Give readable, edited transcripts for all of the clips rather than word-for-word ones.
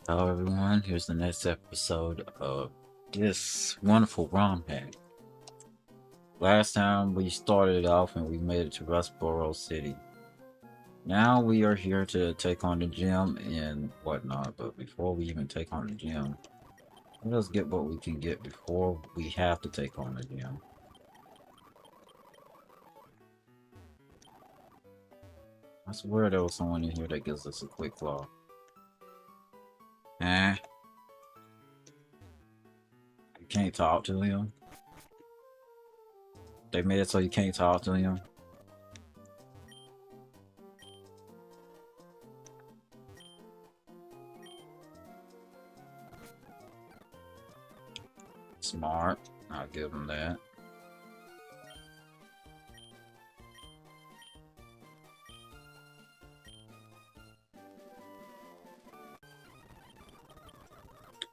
Hello everyone, here's the next episode of this wonderful ROM hack. Last time we started off and we made it to Rustboro City. Now we are here to take on the gym and whatnot, but before we even take on the gym, let us get what we can get before we have to take on the gym. I swear there was someone in here that gives us a quick claw. Eh, you can't talk to him? They made it so you can't talk to him? Smart, I'll give him that.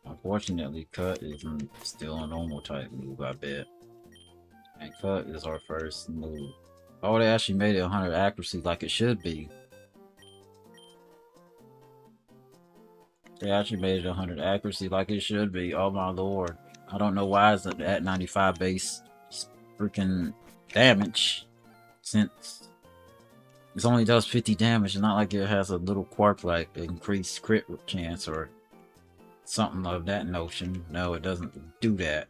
Unfortunately, cut is still a normal type move, I bet. And cut is our first move. Oh, they actually made it 100 accuracy like it should be. They actually made it 100 accuracy like it should be. Oh my lord. I don't know why it's at 95 base freaking damage. Since it only does 50 damage, it's not like it has a little quirk like increased crit chance or something of that notion. No, it doesn't do that.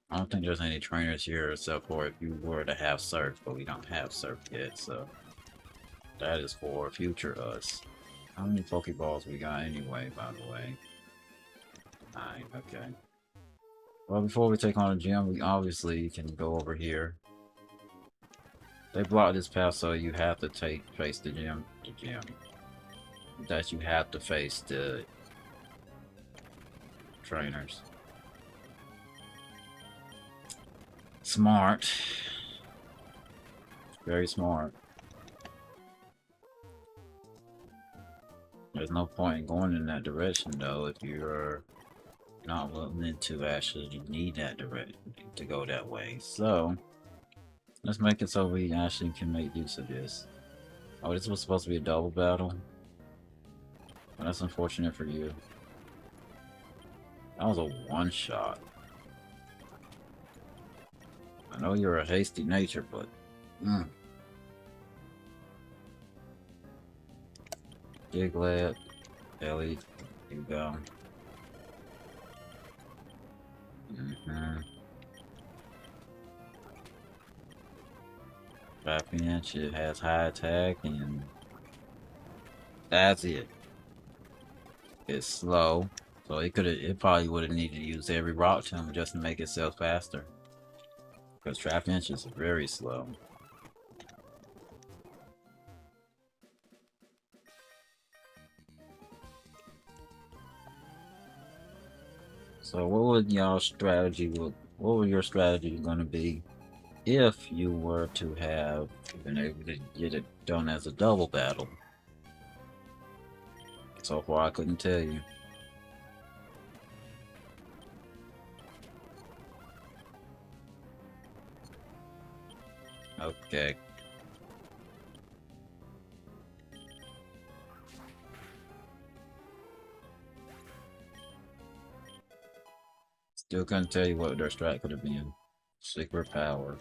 I don't think there's any trainers here except for if you were to have surf, but we don't have surf yet, so that is for future us. How many Pokeballs we got anyway, by the way? 9, okay. Well, before we take on the gym, we obviously can go over here. They blocked this path, so you have to face the gym. That you have to face the trainers. Smart. Very smart. There's no point in going in that direction, though, if you're not willing to actually need that direction to go that way. So, let's make it so we actually can make use of this. Oh, this was supposed to be a double battle? Well, that's unfortunate for you. That was a one-shot. I know you're a hasty nature, but... Diglett, Ellie, you go. Trapinch, it has high attack, and that's it. It's slow, so it probably would have needed to use every rock tomb just to make itself faster. Because Trapinch is very slow. So what would your strategy gonna be if you were to have been able to get it done as a double battle? So far I couldn't tell you. Okay. Still couldn't tell you what their strat could have been. Secret power.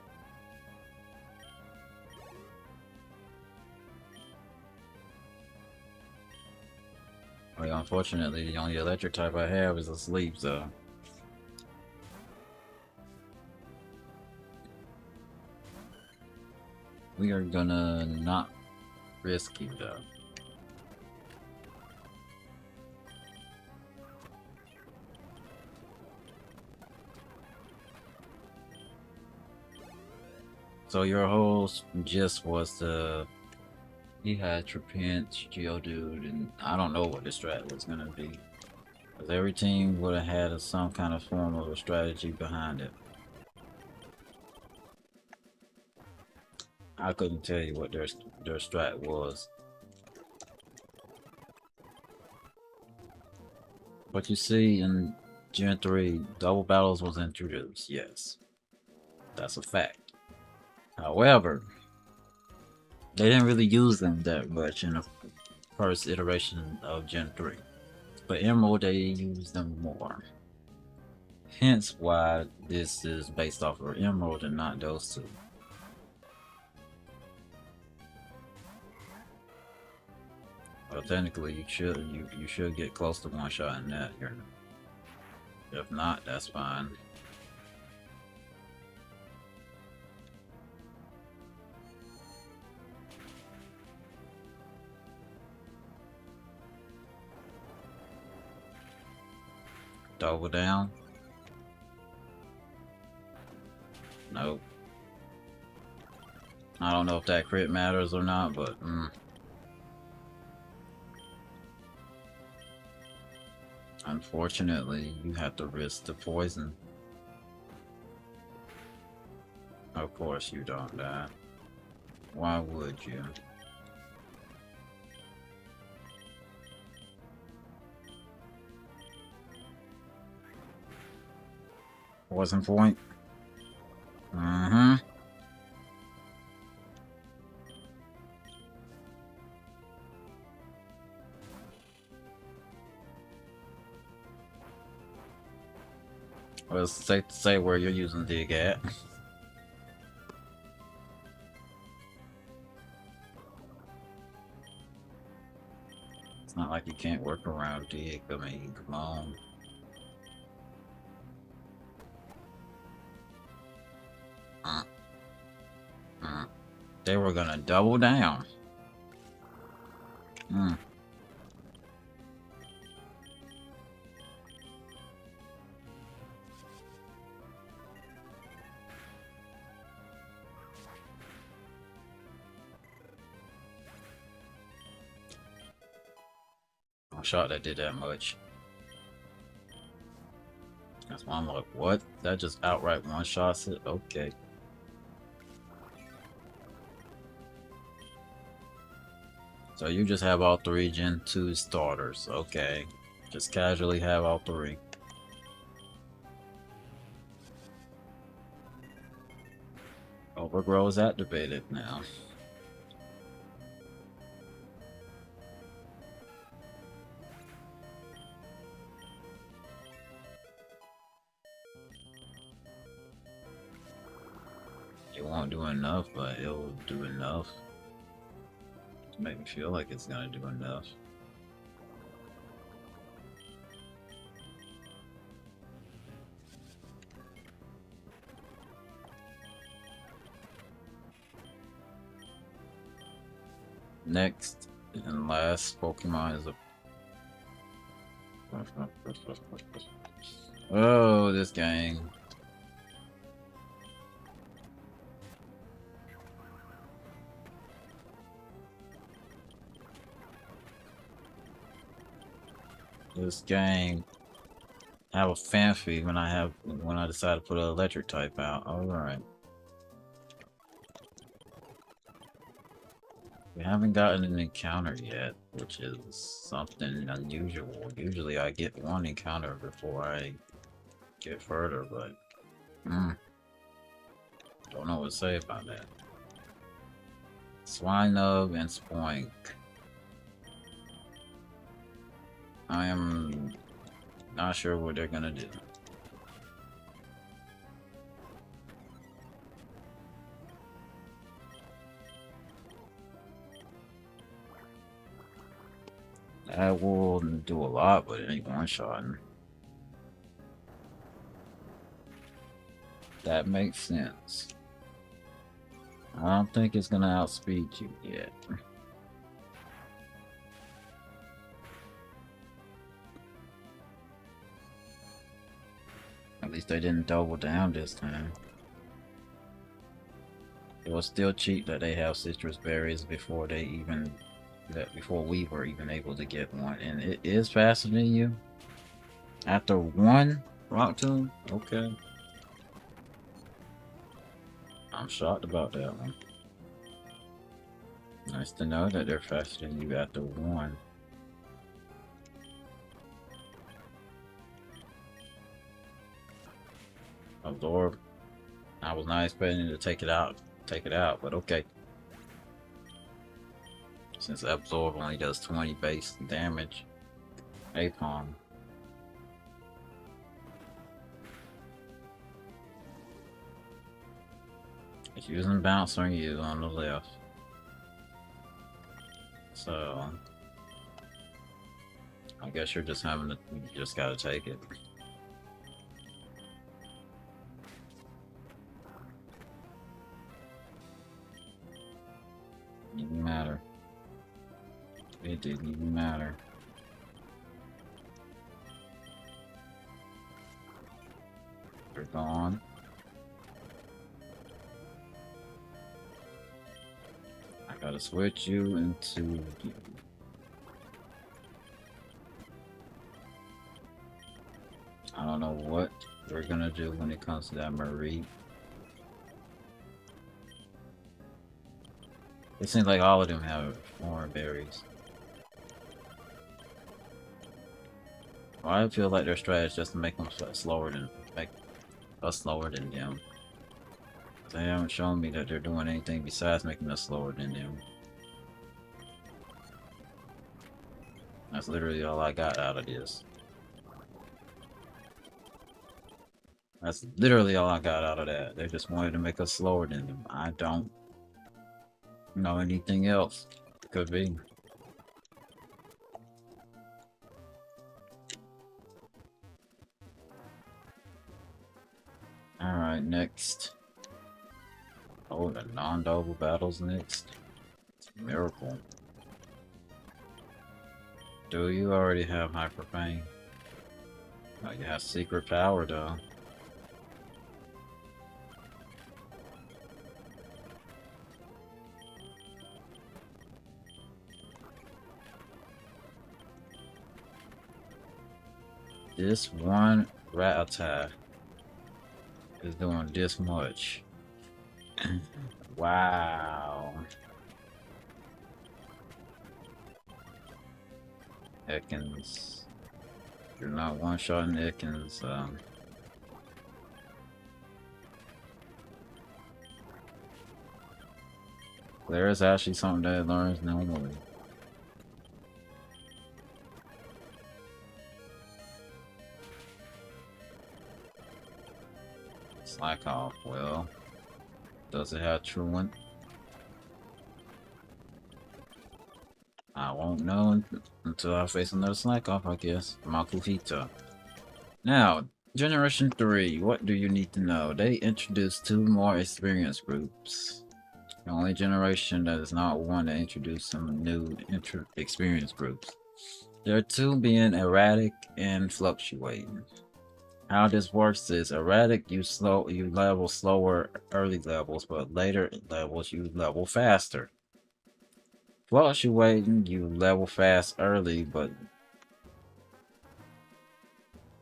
Well, unfortunately, the only electric type I have is asleep, so... We are gonna not risk you, though. So your whole gist was the... He had Trapinch, Geodude, and I don't know what the strat was gonna be. Because every team would have had some kind of form of a strategy behind it. I couldn't tell you what their strat was. But you see, in Gen 3, double battles was introduced, yes. That's a fact. However, they didn't really use them that much in the first iteration of Gen 3. But Emerald, they use them more. Hence why this is based off of Emerald and not those two. Well, technically, you should get close to one shot in that. If not, that's fine. Double down. Nope. I don't know if that crit matters or not, but unfortunately, you have to risk the poison. Of course you don't die. Why would you? Poison point? Mm-hmm. Well, it's safe to say where you're using dig at. It's not like you can't work around dig. I mean, come on. They were gonna double down. I'm shocked that did that much. That's why I'm like, what? That just outright one-shots it? Okay. So you just have all three Gen 2 starters. Okay. Just casually have all three. Overgrow is activated now. It won't do enough, but it'll do enough to make me feel like it's gonna do enough. Next and last Pokemon is a... Oh, this game. This game have a fanfy when I decide to put an electric type out. Alright. We haven't gotten an encounter yet, which is something unusual. Usually I get one encounter before I get further, but don't know what to say about that. Swinub and Spoink. I am not sure what they're gonna do. That will do a lot, but it ain't one-shotting. That makes sense. I don't think it's gonna outspeed you yet. At least they didn't double down this time. It was still cheap that they have citrus berries before before we were even able to get one, and it is faster than you. After one rock tomb? Okay. I'm shocked about that one. Nice to know that they're faster than you after one. Absorb. I was not expecting to take it out, but okay. Since Absorb only does 20 base damage. Apom. It's using bounce on you on the left. So I guess you're just having to, you just gotta take it. It didn't matter. It didn't even matter. You're gone. I gotta switch you into... I don't know what we're gonna do when it comes to that Marie. It seems like all of them have foreign berries. Well, I feel like their strategy is just to make them slower than make us slower than them. They haven't shown me that they're doing anything besides making us slower than them. That's literally all I got out of this. That's literally all I got out of that. They just wanted to make us slower than them. I don't know anything else. Could be. Alright, next. Oh, the non-double battles next. It's a miracle. Do you already have Hyper Pain? Oh, you have Secret Power though. This one rat attack is doing this much. Wow. Ekans. You're not one-shotting Ekans. There is actually something that it learns normally. Slack off. Well, does it have Truant? I won't know until I face another Slack off, I guess. Makuhita. Now, Generation 3, what do you need to know? They introduced 2 more experience groups. The only generation that is not one to introduce some new experience groups. There are 2 being erratic and fluctuating. How this works is erratic, you level slower early levels, but later levels you level faster. Fluctuating, you level fast early, but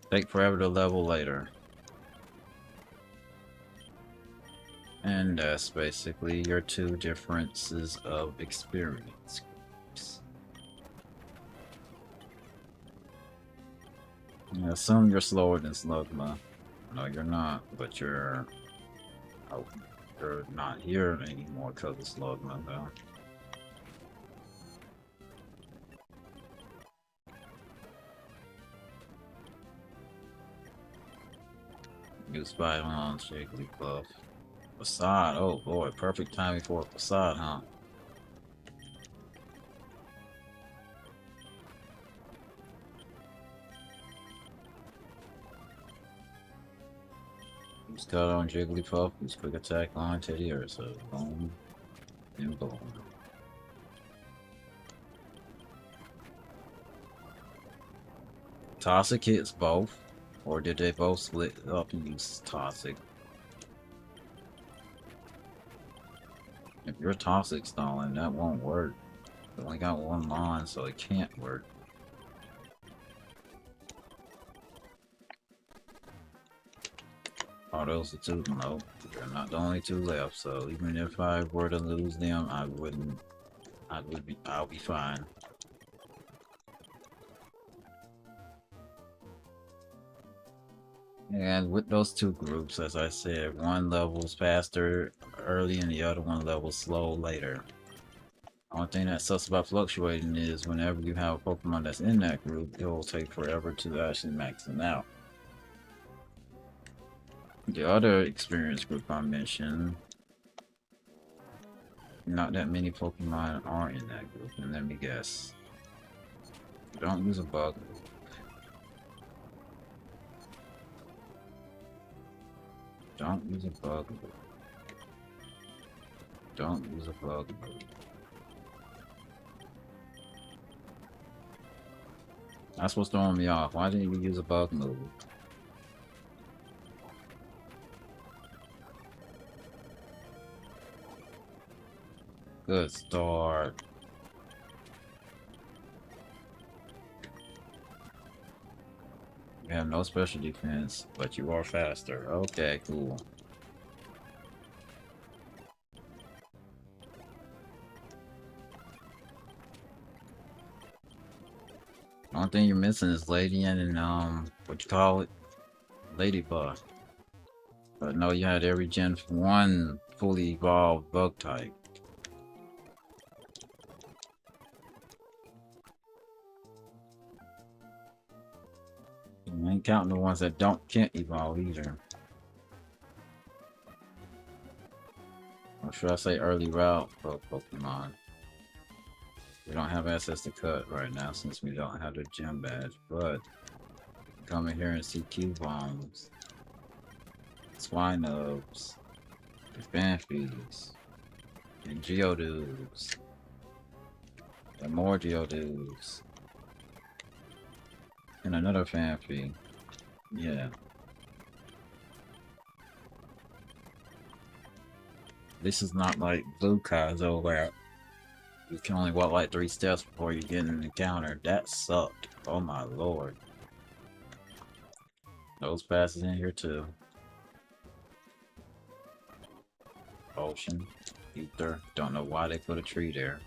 take forever to level later. And that's basically your 2 differences of experience groups. Yeah, some you're slower than Slugma. No, you're not, but you're not here anymore because of Slugma, though. You spy on Jigglypuff. Facade, oh boy, perfect timing for a facade, huh? Who's cut on Jigglypuff, who's quick attack on Teddy Ursa. Boom and boom. Toxic hits both, or did they both split up and use Toxic? If you're Toxic stalling, that won't work. You only got 1 line, so it can't work. Oh, those are 2? No, they're not the only 2 left, so even if I were to lose them, I'll be fine. And with those 2 groups, as I said, one levels faster early and the other one levels slow later. One thing that sucks about fluctuating is whenever you have a Pokemon that's in that group, it will take forever to actually max them out. The other experience group I mentioned, not that many Pokemon are in that group, and let me guess. Don't use a bug. Don't use a bug. Don't use a bug. That's what's throwing me off. Why didn't you use a bug move? Good start. You have no special defense, but you are faster. Okay, cool. Only thing you're missing is Ladian and what you call it? Ladybug. But no, you had every Gen 1 fully evolved bug type. You ain't counting the ones that can't evolve either. Or should I say early route for Pokemon? We don't have access to cut right now since we don't have the gym badge, but come in here and see Q-Bombs, Swinubs, Fanfies, and Geodudes, and more Geodudes, and another Fanfy. Yeah. This is not like Blue Kaizo where you can only walk like 3 steps before you get an encounter. That sucked. Oh my lord. Those passes in here too. Ocean, Ether. Don't know why they put a tree there.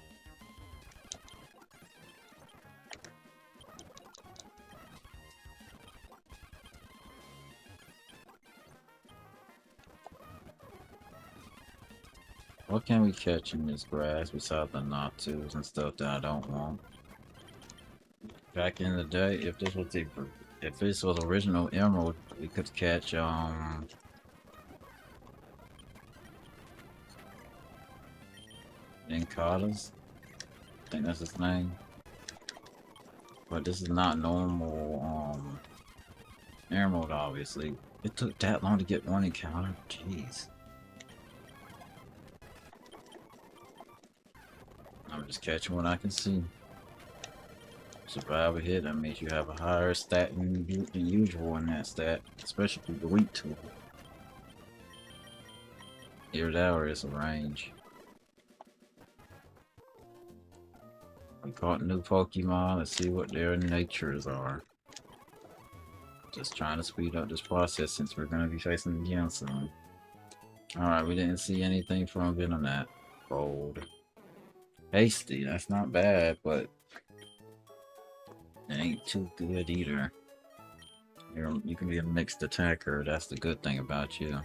What can we catch in this grass besides the Natus and stuff that I don't want? Back in the day, if this was original Emerald, we could catch Incatas. I think that's his name. But this is not normal Emerald, obviously. It took that long to get one encounter? Jeez. I'm just catching what I can see. Survive a hit, that means you have a higher stat than usual in that stat, especially through the weak tool. Here, that is a range. We caught new Pokemon. Let's see what their natures are. Just trying to speed up this process since we're going to be facing the gym soon. Alright, we didn't see anything from Venonat. Bold. Hasty, that's not bad, but it ain't too good either. You can be a mixed attacker, that's the good thing about you.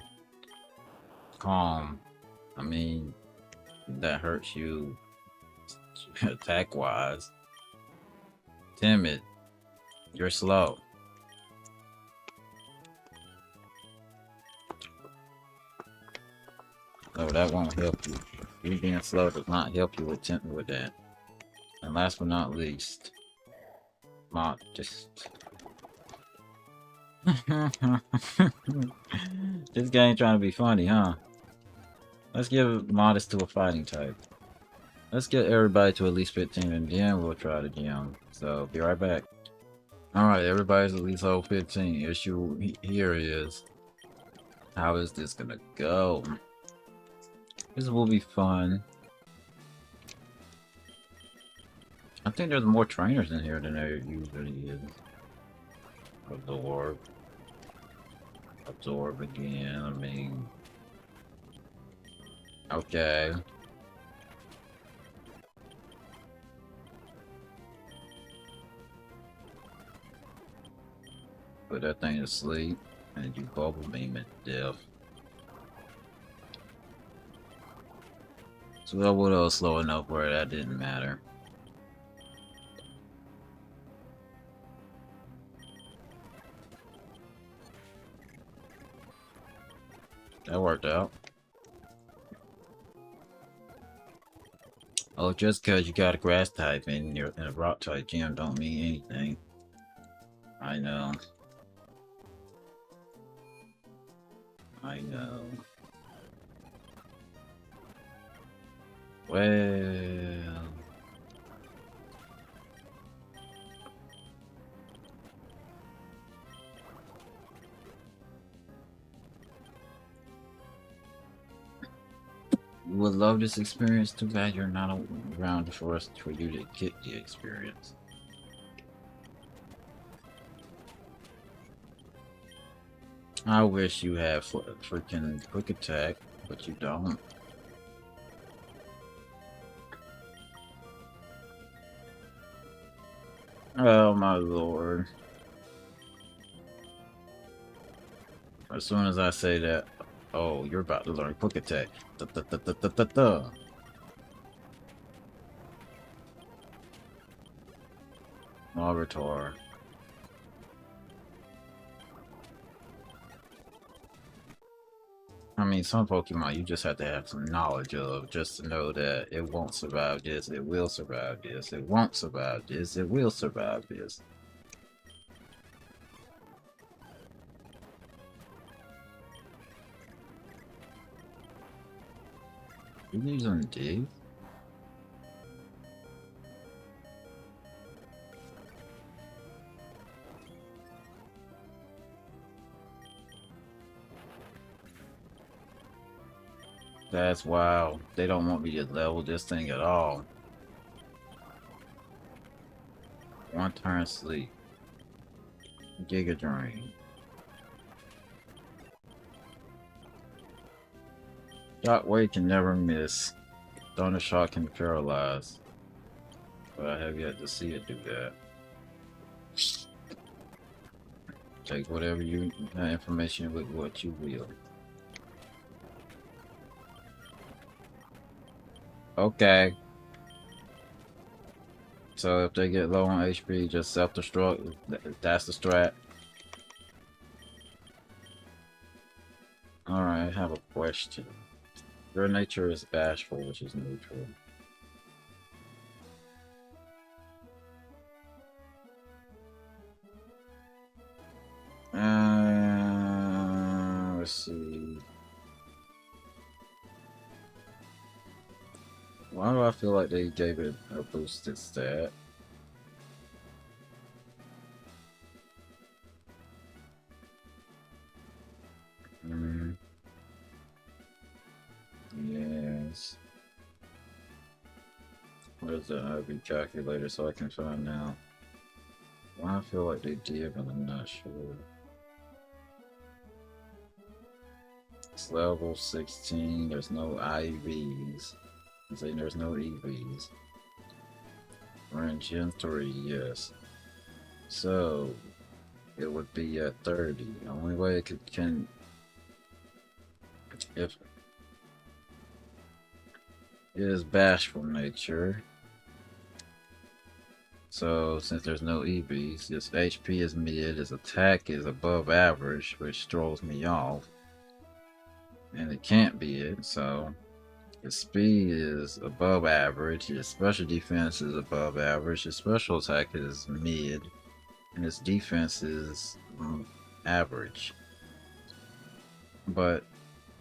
Calm, I mean, that hurts you attack-wise. Timid, you're slow. So that won't help you. You being slow does not help you with that. And last but not least, just this game trying to be funny, huh? Let's give Modest to a fighting type. Let's get everybody to at least 15 and then we'll try the gym. So be right back. Alright, everybody's at least level 15. Issue here is, how is this gonna go? This will be fun. I think there's more trainers in here than there usually is. Absorb. Absorb again, I mean... Okay. Put that thing to sleep, and you bubble beam it to death. So that was slow enough where that didn't matter. That worked out. Oh, just because you got a grass type and you're in a rock type gym don't mean anything. I know. I know. Well... You would love this experience. Too bad you're not around for us for you to get the experience. I wish you had freaking quick attack, but you don't. Oh my lord. As soon as I say that, oh, you're about to learn quick attack. Da, da, da, da, da, da, da. Larvitar. I mean, some Pokemon you just have to have some knowledge of just to know that it won't survive this, it will survive this, it won't survive this, it will survive this. You need some dig? That's wild. They don't want me to level this thing at all. One turn sleep. Giga Drain. Shockwave can never miss. Thunder Shock can paralyze. But I have yet to see it do that. Take whatever information with what you will. Okay. So if they get low on HP, just self-destruct. That's the strat. Alright, I have a question. Your nature is bashful, which is neutral. Let's see. Why do I feel like they gave it a boosted stat? Yes. Where's the IV calculator so I can find out? Why I feel like they did, but I'm not sure. It's level 16, there's no IVs. I'm saying there's no EVs. We're in Gen 3, yes. So, it would be at 30. The only way it can if it is bashful nature. So, since there's no EVs, its HP is mid, its attack is above average, which throws me off. And it can't be it, so its speed is above average, its special defense is above average, its special attack is mid, and its defense is average. But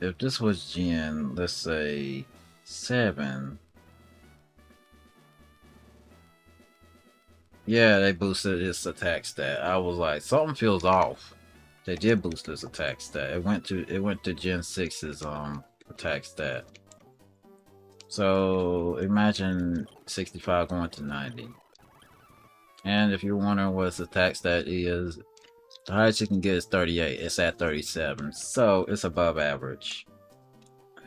if this was Gen, let's say 7, yeah, they boosted its attack stat. I was like, something feels off. They did boost its attack stat. It went to Gen 6's attack stat. So imagine 65 going to 90. And if you're wondering what its attack stat is, the highest you can get is 38. It's at 37. So it's above average.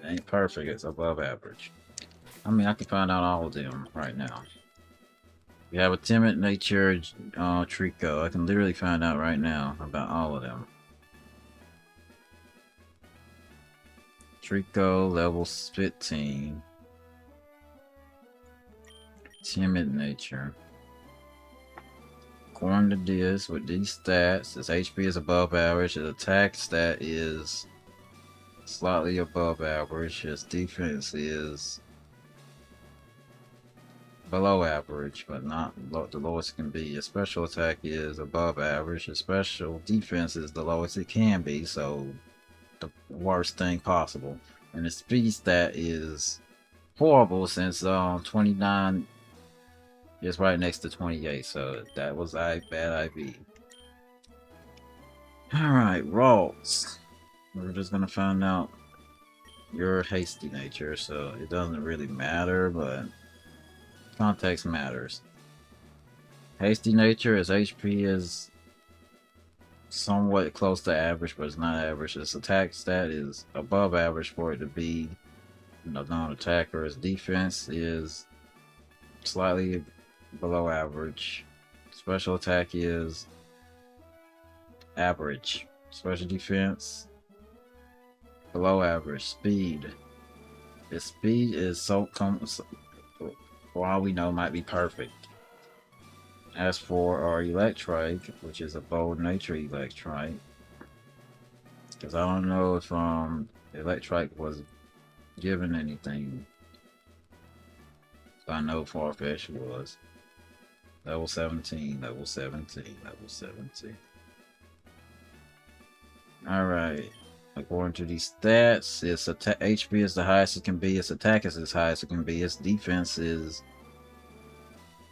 It ain't perfect, it's above average. I mean, I can find out all of them right now. We have a timid nature Trico. I can literally find out right now about all of them. Trico level 15. Timid nature. According to this, with these stats, his HP is above average, his attack stat is slightly above average, his defense is below average, but not the lowest it can be. His special attack is above average, his special defense is the lowest it can be, so the worst thing possible. And his speed stat is horrible since 29 is right next to 28, so that was a bad IV. Alright, Rolls. We're just gonna find out your hasty nature, so it doesn't really matter, but context matters. Hasty nature, his HP is somewhat close to average, but it's not average. His attack stat is above average for it to be a non-attacker. His defense is slightly below average. Special attack is average. Special defense below average. Speed. His speed is for all we know, might be perfect. As for our Electrike, which is a bold nature Electrike, because I don't know if Electrike was given anything. I know Farfetch was. Level 17, level 17, level 17. Alright. According to these stats, its HP is the highest it can be, its attack is as high as it can be, its defense is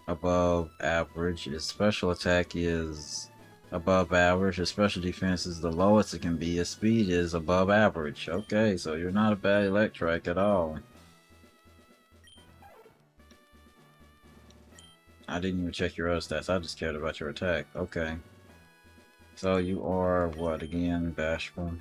above average, its special attack is above average, its special defense is the lowest it can be, its speed is above average. Okay, so you're not a bad Electrike at all. I didn't even check your other stats, I just cared about your attack. Okay. So you are, what again, Bashful?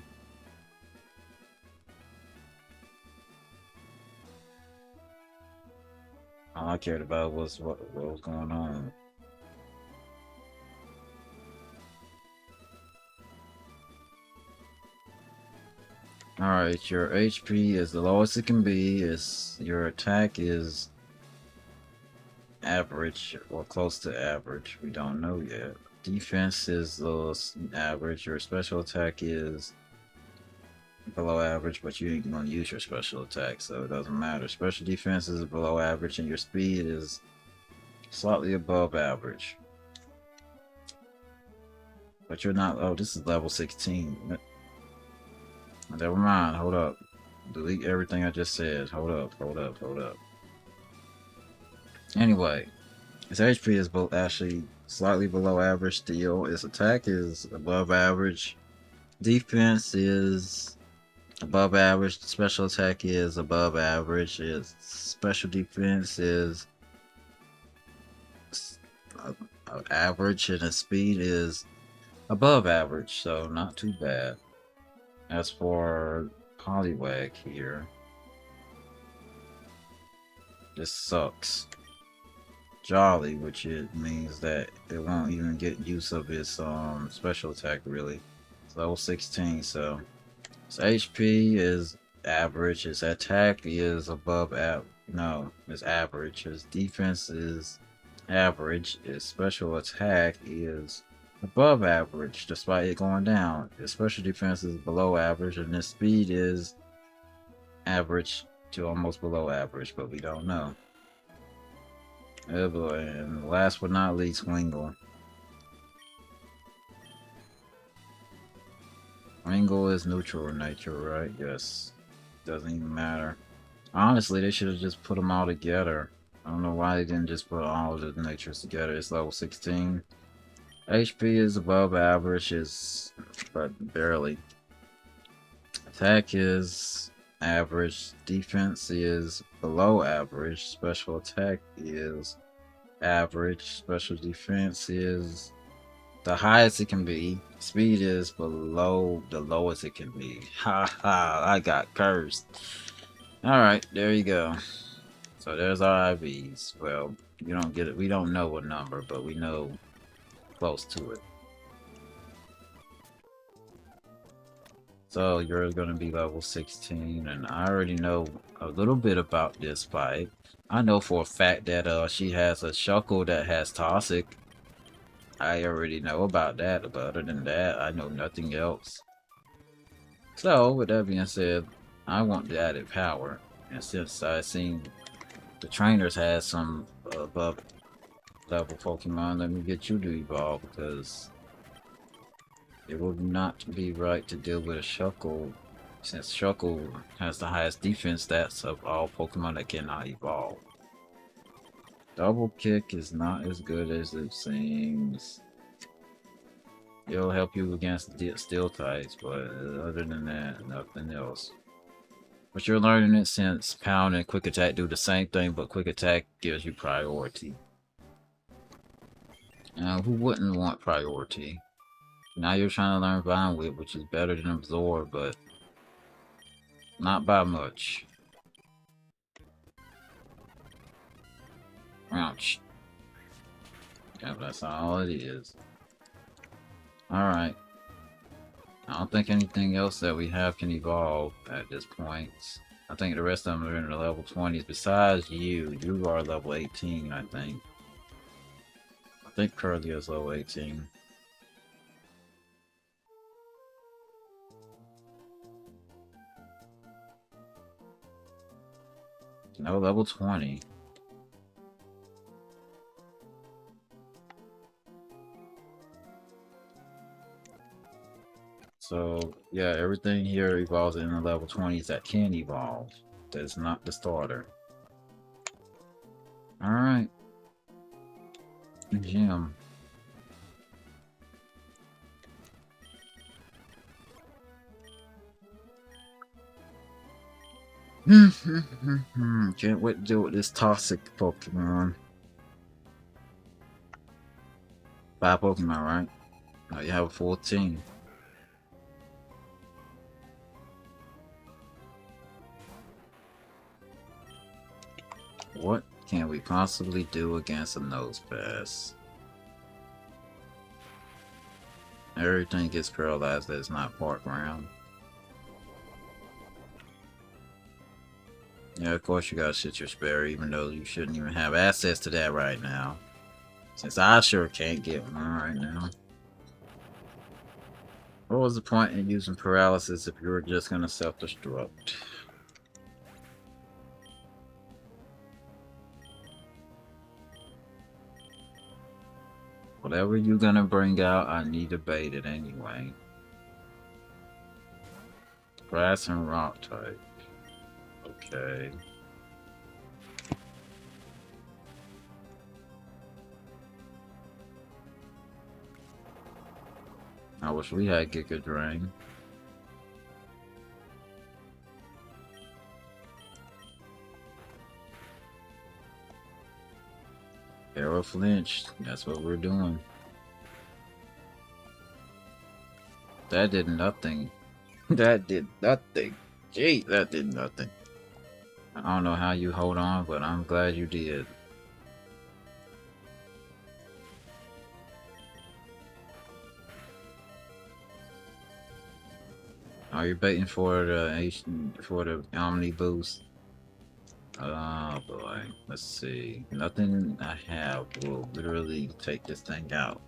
All I cared about was what was going on. Alright, your HP is the lowest it can be. Your attack is average or close to average. We don't know yet. Defense is average. Your special attack is below average, but you ain't gonna use your special attack, so it doesn't matter. Special defense is below average, and your speed is slightly above average. But you're not. Oh, this is level 16. Never mind. Hold up. Delete everything I just said. Hold up. Hold up. Hold up. Anyway, his HP is actually slightly below average still. His attack is above average. Defense is above average. Special attack is above average. His special defense is average, and his speed is above average, so not too bad. As for Poliwag here, this sucks. Jolly, which it means that it won't even get use of its special attack really. It's level 16, so its HP is average. His attack is above it's average. His defense is average. His special attack is above average, despite it going down. His special defense is below average, and his speed is average to almost below average, but we don't know. Oh boy, and last but not least, Wingull. Wingull is neutral in nature, right? Yes. Doesn't even matter. Honestly, they should have just put them all together. I don't know why they didn't just put all of the natures together. It's level 16. HP is above average, but barely. Attack is average. Defense is below average. Special attack is average. Special defense is the highest it can be. Speed is below the lowest it can be. Ha ha, I got cursed. Alright, there you go. So there's our IVs. Well, you don't get it. We don't know what number, but we know close to it. So you're gonna be level 16, and I already know a little bit about this fight. I know for a fact that she has a shuckle that has toxic. I already know about that, but other than that, I know nothing else. So with that being said, I want the added power. And since I seen the trainers had some above level Pokemon, let me get you to evolve because it would not be right to deal with a Shuckle, since Shuckle has the highest defense stats of all Pokemon that cannot evolve. Double Kick is not as good as it seems. It'll help you against steel types, but other than that, nothing else. But you're learning it since Pound and Quick Attack do the same thing, but Quick Attack gives you priority. Now, who wouldn't want priority? Now you're trying to learn Vine Whip, which is better than Absorb, but not by much. Ouch. Yeah, that's all it is. Alright. I don't think anything else that we have can evolve at this point. I think the rest of them are in the level 20s. Besides you, you are level 18, I think. I think Curly is level 18. No, level 20. So, yeah, everything here evolves in the level 20s that can evolve. That's not the starter. Alright. Gym. Can't wait to deal with this toxic Pokemon. 5 Pokemon, right? Now you have a 14. What can we possibly do against a nose pass? Everything gets paralyzed that is not park ground. Yeah, of course you gotta sit your spare, even though you shouldn't even have access to that right now. Since I sure can't get one right now. What was the point in using paralysis if you were just gonna self-destruct? Whatever you're gonna bring out, I need to bait it anyway. Grass and rock type. Okay. I wish we had Giga Drain. Arrow flinched. That's what we're doing. That did nothing. That did nothing. Gee, that did nothing. I don't know how you hold on, but I'm glad you did. Are you baiting for the Omni boost? Oh boy, let's see. Nothing I have will literally take this thing out.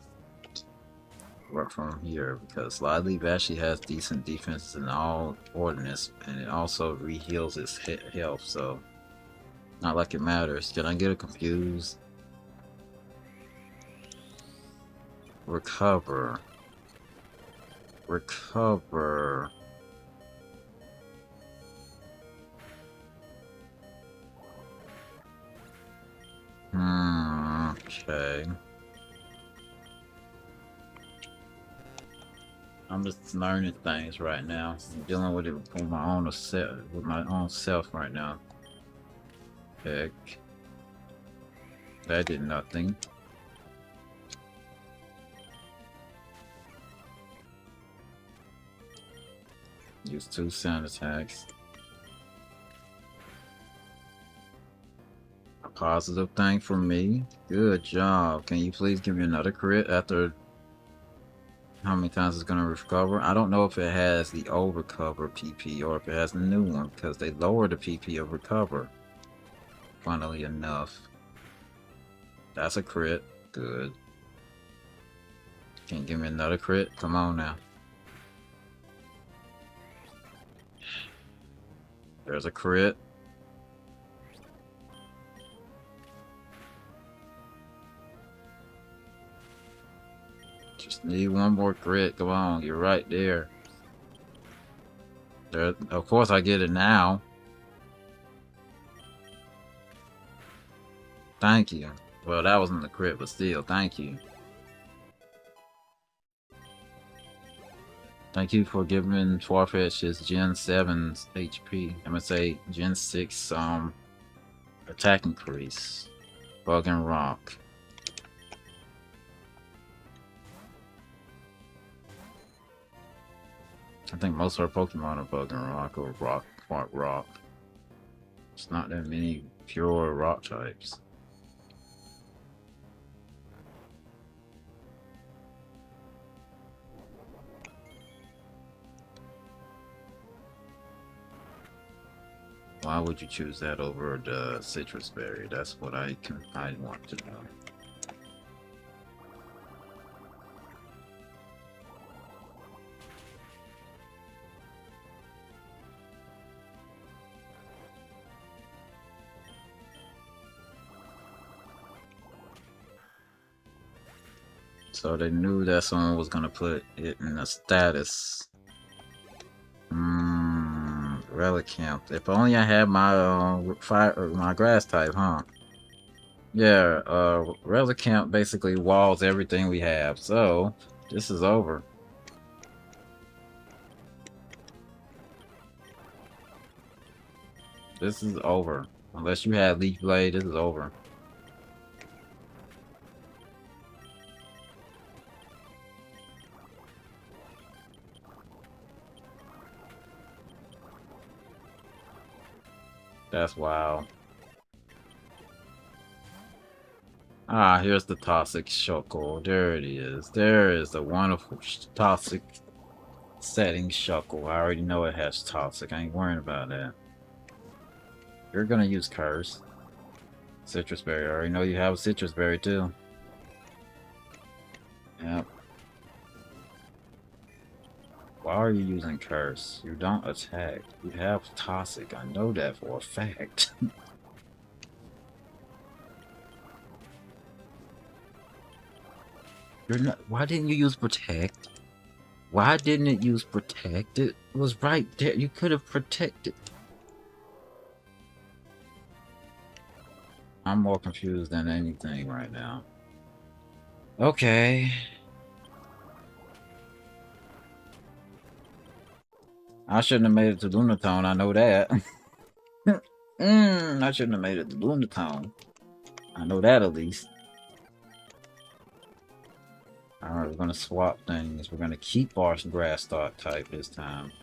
Right from here, because Lively actually has decent defenses in all ordinance, and it also re-heals its health, so not like it matters. Can I get it confused? Recover. Recover. Okay. I'm just learning things right now. I'm dealing with it with my own self right now. Heck. That did nothing. Use 2 sound attacks. A positive thing for me. Good job. Can you please give me another crit after How many times it's gonna recover? I don't know if it has the old recover PP or if it has the new one because they lowered the PP of recover. Funnily enough. That's a crit. Good. Can you give me another crit? Come on now. There's a crit. Just need one more crit. Come on, you're right there. There, of course I get it now. Thank you. Well, that wasn't the crit, but still, thank you. Thank you for giving Farfetch his Gen 7's HP. I'm gonna say Gen 6 attack increase. Bug and Rock. I think most of our Pokemon are Bug and Rock or Rock. It's not that many pure rock types. Why would you choose that over the citrus berry? That's what I want to know. So they knew that someone was gonna put it in a status. Relicanth. If only I had my fire or my grass type, huh? Yeah, Relicanth basically walls everything we have, so this is over. This is over. Unless you had Leaf Blade, this is over. That's wild. Ah, here's the toxic Shuckle. There it is. There is the wonderful toxic setting Shuckle. I already know it has toxic. I ain't worrying about that. You're gonna use Curse. Citrus Berry. I already know you have a Citrus Berry too. Yep. Why are you using Curse? You don't attack. You have toxic. I know that for a fact. You're not. Why didn't you use Protect? Why didn't it use Protect? It was right there. You could have protected. I'm more confused than anything right now. Okay. I shouldn't have made it to Lunatone, I know that. I shouldn't have made it to Lunatone. I know that at least. Alright, we're gonna swap things. We're gonna keep our grass start type this time.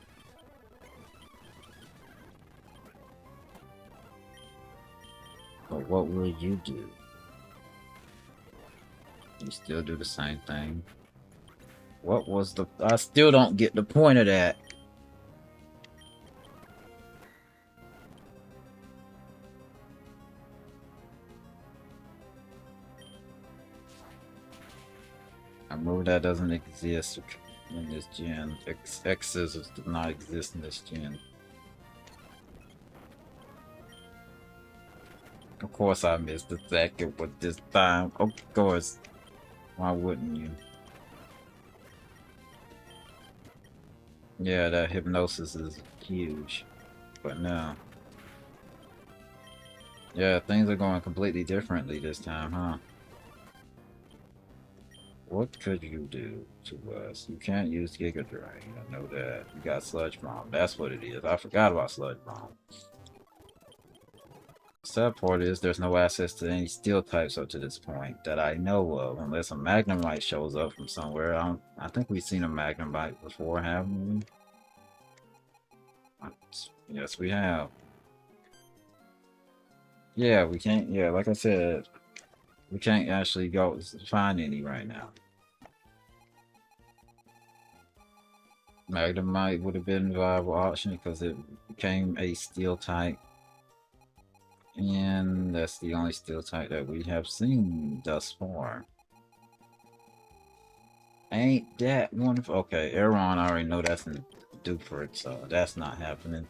But what will you do? You still do the same thing? What was the... I still don't get the point of that. A move that doesn't exist in this gen. X scissors does not exist in this gen. Of course I missed the second with this time. Of course. Why wouldn't you? Yeah, that hypnosis is huge. But no. Yeah, things are going completely differently this time, huh? What could you do to us? You can't use Giga Drain. I know that. You got Sludge Bomb. That's what it is. I forgot about Sludge Bomb. Sad part is there's no access to any steel types up to this point that I know of, unless a Magnemite shows up from somewhere. I think we've seen a Magnemite before, haven't we? Yes, we have. Yeah, we can't. Yeah, like I said, we can't actually go find any right now. Magnemite would have been a viable option because it became a steel type. And that's the only steel type that we have seen thus far. Ain't that wonderful? Okay, Aeron, I already know that's in Dupert, so that's not happening.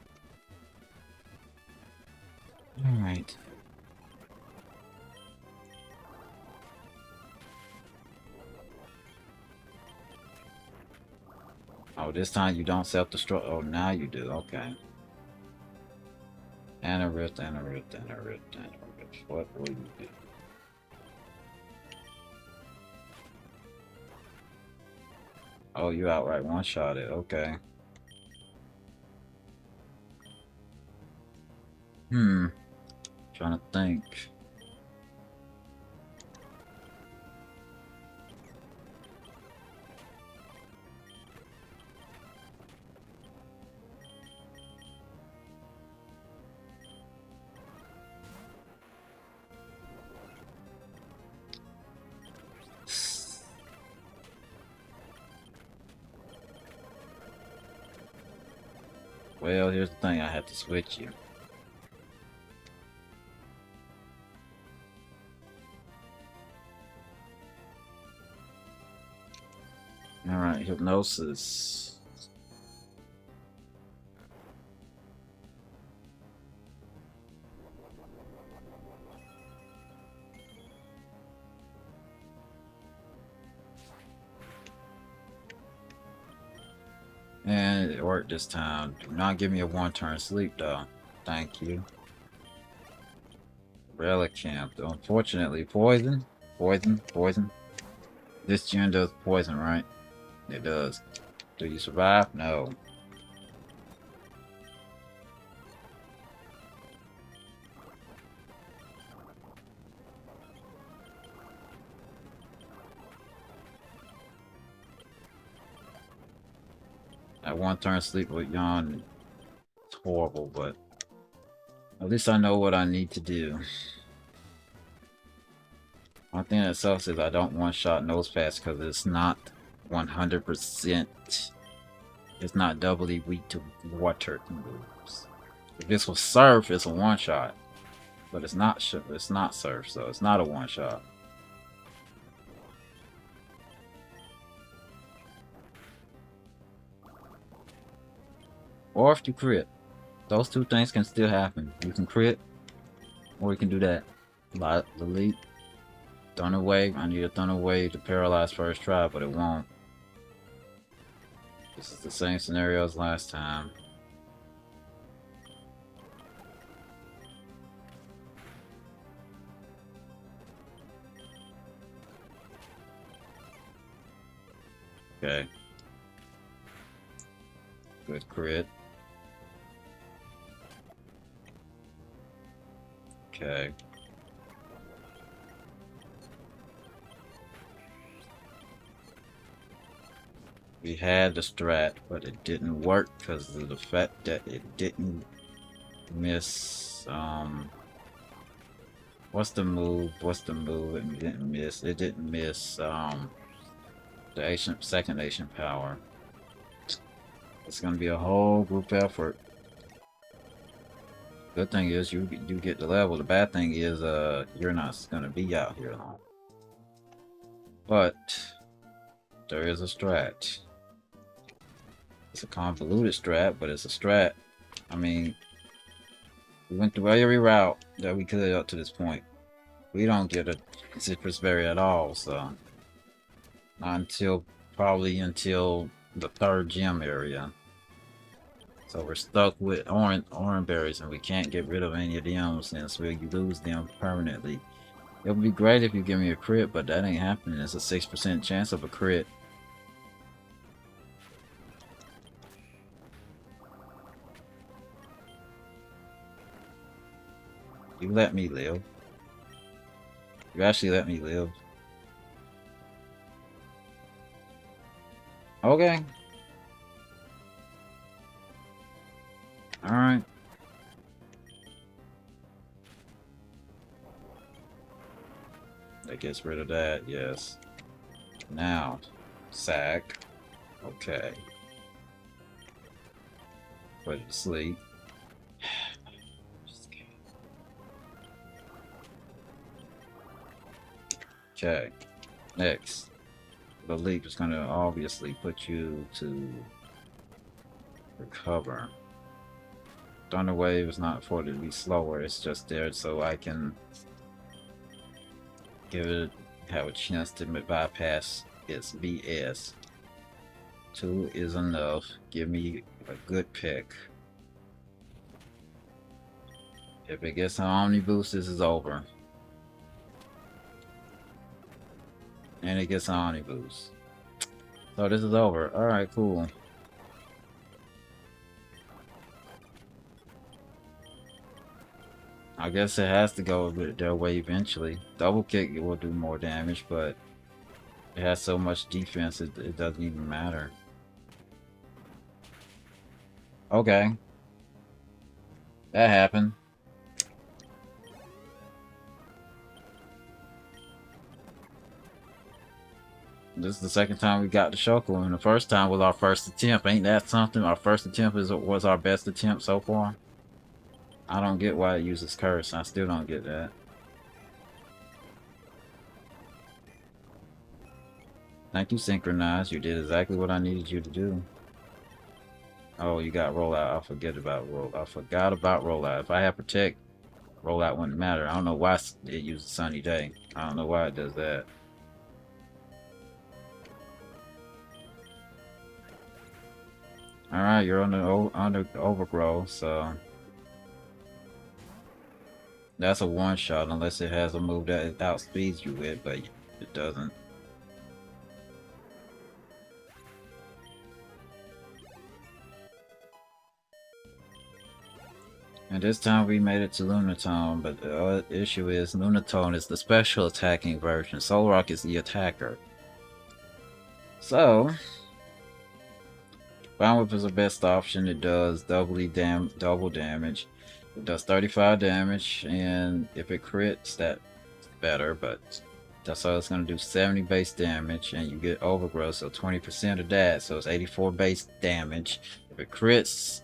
Alright. Oh, this time you don't self-destruct. Oh, now you do. Okay. Anarift, Anarift, Anarift, Anarift. What will you do? Oh, you outright one-shot it. Okay. Trying to think. Well, here's the thing. I have to switch you. Alright, hypnosis. And it worked this time. Do not give me a one-turn sleep, though. Thank you. Relicamp. Unfortunately, poison. Poison. Poison. This gen does poison, right? It does. Do you survive? No. That one-turn sleep with yawn. It's horrible, but at least I know what I need to do. One thing that sucks is I don't one-shot nose pass because it's not 100%. It's not doubly weak to water moves. If this was surf, it's a one-shot, but it's not. It's not surf, so it's not a one-shot. Or if you crit, those two things can still happen. You can crit, or you can do that. Like the leap, Thunder Wave. I need a Thunder Wave to paralyze first try, but it won't. This is the same scenario as last time. Okay. Good crit. Okay. We had the strat, but it didn't work because of the fact that it didn't miss, what's the move? What's the move? It didn't miss. It didn't miss, the second ancient power. It's gonna be a whole group effort. Good thing is you get the level. The bad thing is you're not gonna be out here long. But there is a strat. It's a convoluted strat, but it's a strat. I mean, we went through every route that we could up to this point. We don't get a citrus berry at all, so not until probably until the third gym area. So we're stuck with orange berries, and we can't get rid of any of them since we lose them permanently. It would be great if you give me a crit, but that ain't happening. It's a 6% chance of a crit. You let me live. You actually let me live. Okay. Alright. That gets rid of that, yes. Now, sack. Okay. Put it to sleep. Okay. Next. The leap is gonna obviously put you to recover. Thunder Wave is not for it to be slower, it's just there so I can have a chance to bypass its BS. 2 is enough. Give me a good pick. If it gets an Omni Boost, this is over. And it gets an Omni Boost. So this is over. Alright, cool. I guess it has to go their way eventually. Double kick will do more damage, but it has so much defense it doesn't even matter. Okay. That happened. This is the second time we got the Shoko, and the first time was our first attempt. Ain't that something? Our first attempt was our best attempt so far. I don't get why it uses curse. I still don't get that. Thank you, Synchronize. You did exactly what I needed you to do. Oh, you got rollout. I forgot about rollout. If I had protect, rollout wouldn't matter. I don't know why it uses sunny day. I don't know why it does that. Alright, you're on the overgrowth, so that's a one shot unless it has a move that it outspeeds you with, but it doesn't. And this time we made it to Lunatone, but the issue is Lunatone is the special attacking version. Solrock is the attacker. So Vine Whip is the best option. It does double damage. It does 35 damage, and if it crits, that's better, but that's all it's going to do. 70 base damage, and you get overgrowth, so 20% of that, so it's 84 base damage. If it crits,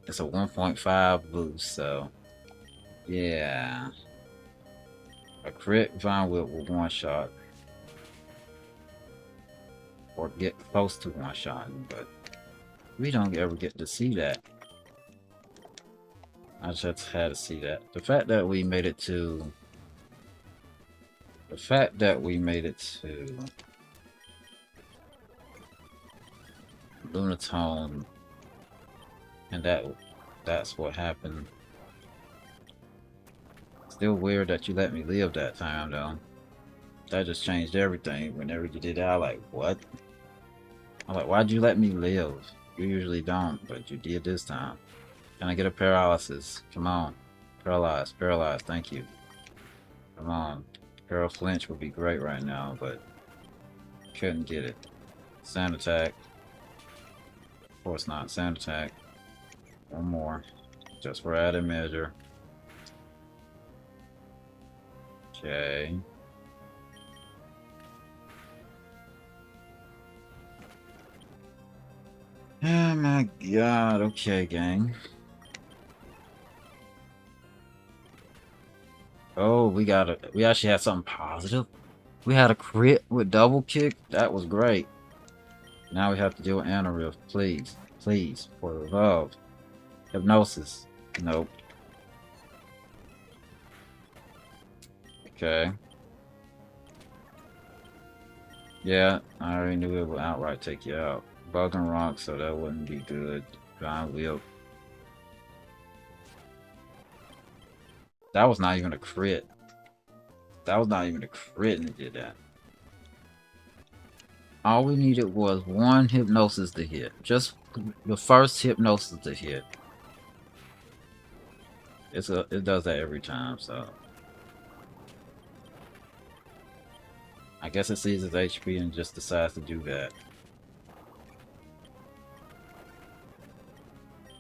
it's a 1.5 boost, so yeah. A crit Vine Whip will one shot. Or get close to one shot, but we don't ever get to see that. I just had to see that. The fact that we made it to Lunatone, and that's what happened. Still weird that you let me live that time though. That just changed everything. Whenever you did that, I'm like, what? I'm like, why'd you let me live? You usually don't, but you did this time. Can I get a paralysis? Come on. Paralyzed, thank you. Come on. Para flinch would be great right now, but couldn't get it. Sound attack. Of course not. Sound attack. One more. Just for added measure. Okay. Oh my god. Okay, gang. Oh, we actually had something positive. We had a crit with double kick. That was great. Now we have to deal with Anariff. Please. Please. For the love. Hypnosis. Nope. Okay. Yeah, I already knew it would outright take you out. Bug and rock, so that wouldn't be good. Vine Whip. That was not even a crit. That was not even a crit and it did that. All we needed was one hypnosis to hit. Just the first hypnosis to hit. It does that every time, so I guess it sees its HP and just decides to do that.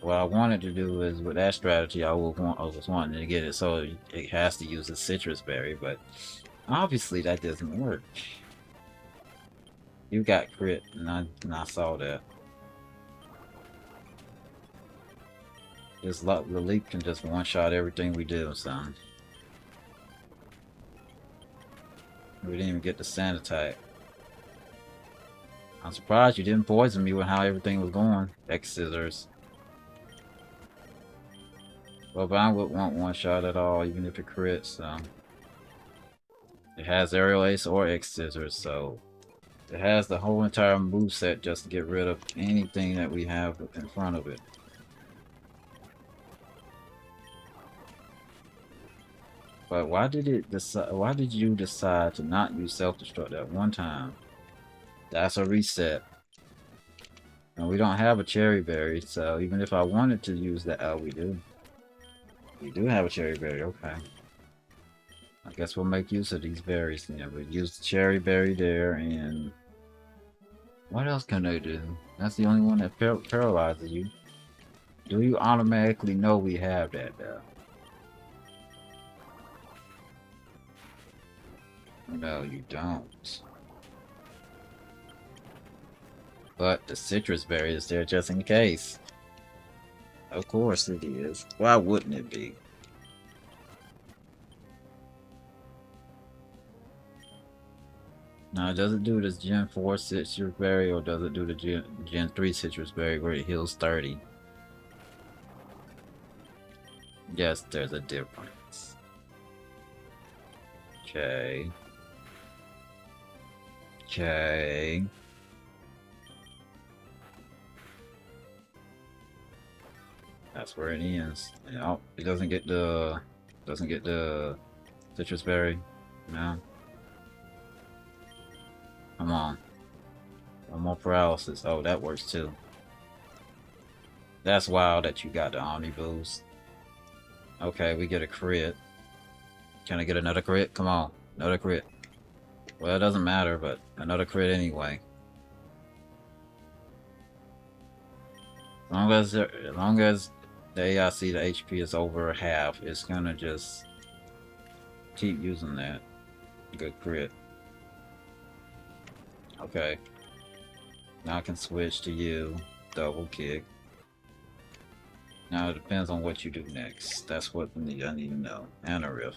What I wanted to do is with that strategy, I was wanting to get it so it has to use a citrus berry, but obviously that doesn't work. You got crit, and I saw that. The leap can just one-shot everything we do, son. We didn't even get the sand attack. I'm surprised you didn't poison me with how everything was going. X scissors. Well, but I would want one shot at all, even if it crits, so. It has aerial ace or X scissors, so. It has the whole entire moveset just to get rid of anything that we have in front of it. But why did you decide to not use self-destruct that one time? That's a reset. And we don't have a cherry berry, so even if I wanted to use that, oh, we do. We do have a cherry berry, okay. I guess we'll make use of these berries then. We'll use the cherry berry there, and what else can they do? That's the only one that paralyzes you. Do you automatically know we have that though? No, you don't. But the citrus berry is there just in case. Of course it is. Why wouldn't it be? Now, does it do this Gen 4 citrus berry or does it do the Gen 3 citrus berry where it heals 30? Yes, there's a difference. Okay. Okay. That's where it ends. Oh, it doesn't get the citrus berry. No. Come on. One more paralysis. Oh, that works too. That's wild that you got the Omni boost. Okay, we get a crit. Can I get another crit? Come on. Another crit. Well, it doesn't matter, but another crit anyway. As long as the AIC, the HP is over half, it's gonna just keep using that. Good crit. Okay. Now I can switch to you. Double kick. Now it depends on what you do next. That's what I need to know. And a riff.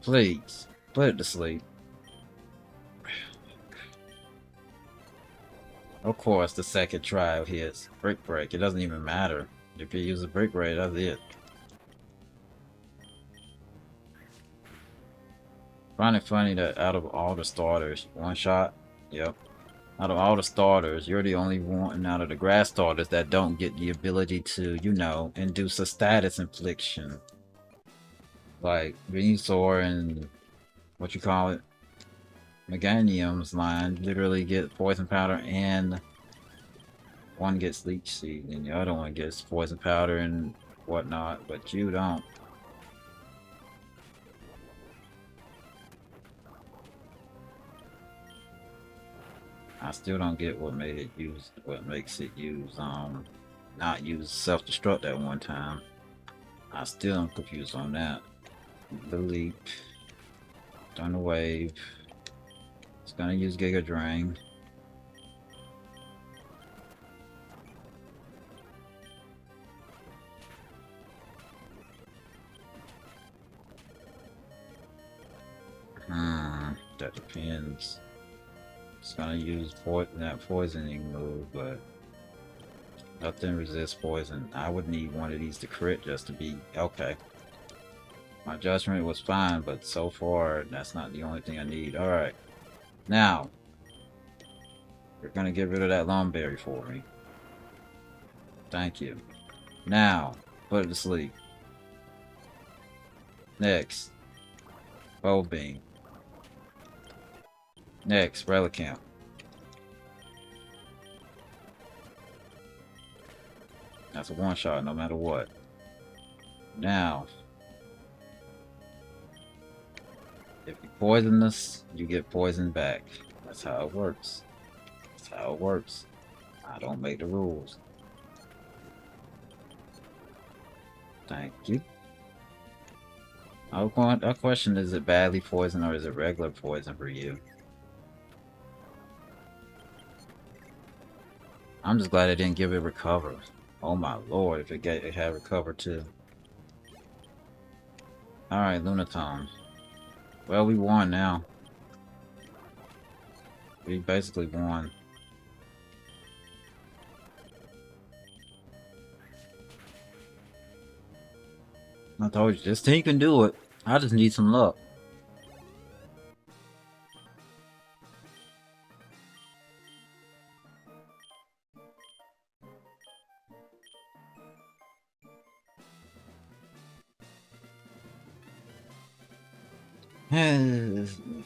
Please, put it to sleep. Of course, the second try hits. Brick break. It doesn't even matter. If you use a brick break, that's it. Find it funny that out of all the starters, one shot. Yep. Out of all the starters, you're the only one out of the grass starters that don't get the ability to, you know, induce a status infliction. Like Venusaur and what you call it, Meganium's line literally get poison powder and one gets leech seed and the other one gets poison powder and whatnot, but you don't. I still don't get what makes it use not use self-destruct that one time. I still am confused on that. The leap. Thunder wave. It's gonna use Giga Drain. That depends. It's gonna use that poisoning move, but nothing resists poison. I would need one of these to crit just to be okay. My judgment was fine, but so far that's not the only thing I need. Alright. Now you're gonna get rid of that Lumberry for me. Thank you. Now, put it to sleep. Next. Bow Beam. Next, Relicanth. That's a one-shot no matter what. Now, if you poison us, you get poisoned back. That's how it works. That's how it works. I don't make the rules. Thank you. Our question is it badly poison or is it regular poison for you? I'm just glad I didn't give it recover. Oh my lord, if it had recovered too. Alright, Lunatone. Well, we won now. We basically won. I told you, this team can do it. I just need some luck.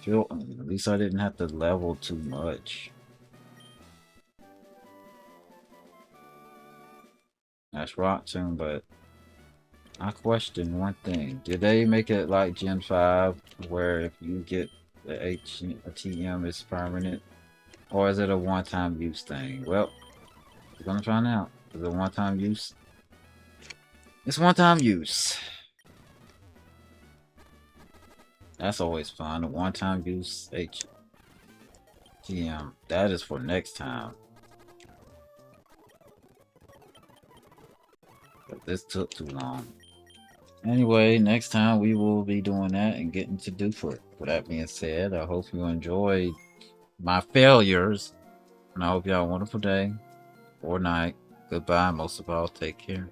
At least I didn't have to level too much. That's Rock Tomb, but I question one thing. Did they make it like Gen 5 where if you get the TM is permanent? Or is it a one-time use thing? Well, we're gonna find out. Is it one-time use? It's one-time use. That's always fun. A one-time use HTM. That is for next time. But this took too long. Anyway, next time we will be doing that and getting to do for it. With that being said, I hope you enjoyed my failures. And I hope you have a wonderful day or night. Goodbye. Most of all, take care.